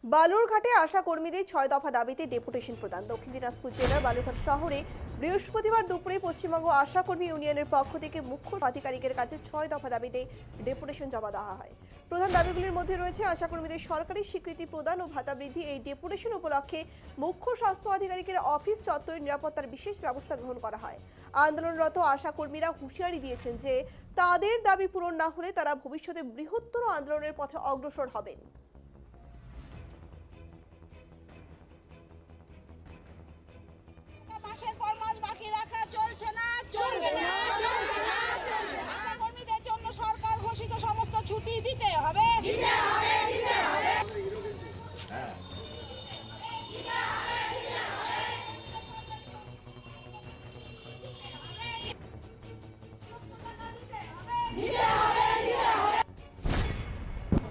বালুরঘাটে আশা কর্মীদের 6 দফা দাবিতে ডেপুটেশন প্রদান। দক্ষিণ দিনাজপুর জেলার বালুরঘাট শহরে বৃহস্পতিবার দুপুরে পশ্চিমবঙ্গ আশা কর্মী ইউনিয়নের পক্ষ থেকে মুখ্য আধিকারিকের কাছে 6 দফা দাবিতে ডেপুটেশন জমা দেওয়া হয়। প্রধান দাবিগুলির মধ্যে রয়েছে আশা কর্মীদের সরকারি স্বীকৃতি প্রদান ও ভাতা বৃদ্ধি। এই ডেপুটেশন উপলক্ষে মুখ্য স্বাস্থ্য আধিকারিকের অফিস চত্বরে নিরাপত্তার বিশেষ ব্যবস্থা গ্রহণ করা হয়। আন্দোলনরত আশা কর্মীরা হুঁশিয়ারি দিয়েছেন যে তাদের দাবি পূরণ না হলে তারা ভবিষ্যতে বৃহত্তর আন্দোলনের পথে অগ্রসর হবেন। মাসের পর মাস বাকি রাখা চলছে না, চলবে না। আশা কর্মীদের জন্য সরকার ঘোষিত সমস্ত ছুটি দিতে হবে।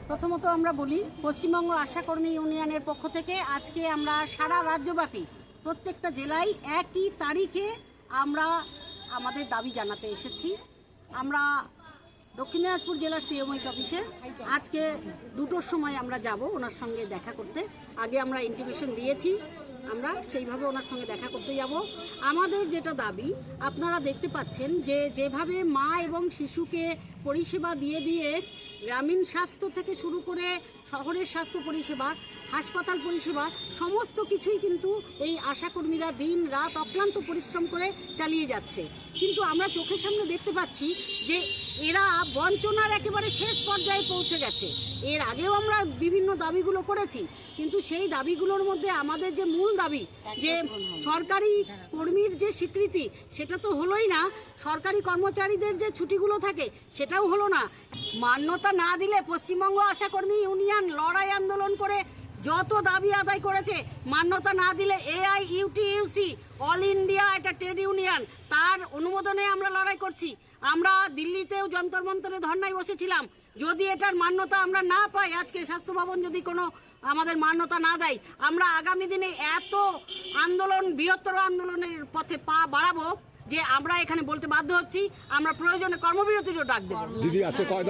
প্রথমত আমরা বলি, পশ্চিমবঙ্গ আশা কর্মী ইউনিয়নের পক্ষ থেকে আজকে আমরা সারা রাজ্যব্যাপী প্রত্যেকটা জেলায় একই তারিখে আমরা আমাদের দাবি জানাতে এসেছি। আমরা দক্ষিণ দিনাজপুর জেলার সিএমওইচ অফিসে আজকে 2টোর সময় আমরা যাব ওনার সঙ্গে দেখা করতে। আগে আমরা ইন্টিমেশন দিয়েছি, আমরা সেইভাবে ওনার সঙ্গে দেখা করতে যাব। আমাদের যেটা দাবি, আপনারা দেখতে পাচ্ছেন যে যেভাবে মা এবং শিশুকে পরিষেবা দিয়ে দিয়ে গ্রামীণ স্বাস্থ্য থেকে শুরু করে শহরের স্বাস্থ্য পরিষেবা, হাসপাতাল পরিষেবা সমস্ত কিছুই কিন্তু এই আশাকর্মীরা দিন রাত অক্লান্ত পরিশ্রম করে চালিয়ে যাচ্ছে। কিন্তু আমরা চোখের সামনে দেখতে পাচ্ছি যে এরা বঞ্চনার একেবারে শেষ পর্যায়ে পৌঁছে গেছে। এর আগেও আমরা বিভিন্ন দাবিগুলো করেছি, কিন্তু সেই দাবিগুলোর মধ্যে আমাদের যে মূল দাবি যে সরকারি কর্মীর যে স্বীকৃতি, সেটা তো হলোই না। সরকারি কর্মচারীদের যে ছুটিগুলো থাকে সেটাও হলো না। মান্যতা না দিলে পশ্চিমবঙ্গ আশা কর্মী ইউনিয়ন লড়াই আন্দোলন করে যত দাবি আদায় করেছে, মান্যতা না দিলে AIUTUC অল ইন্ডিয়া একটা ট্রেড ইউনিয়ন, তার অনুমোদনে আমরা লড়াই করছি। আমরা দিল্লিতেও যন্তর মন্তরে ধর্নায় বসেছিলাম। যদি এটার মান্যতা আমরা না পাই, আজকে স্বাস্থ্য ভবন যদি কোনো আমাদের মান্যতা না দেয়, আমরা আগামী দিনে এত আন্দোলন, বৃহত্তর আন্দোলনের পথে পা বাড়াবো যে আমরা এখানে বলতে বাধ্য হচ্ছি আমরা প্রয়োজনে কর্মবিরতিরও ডাক দেব। দিদি আছে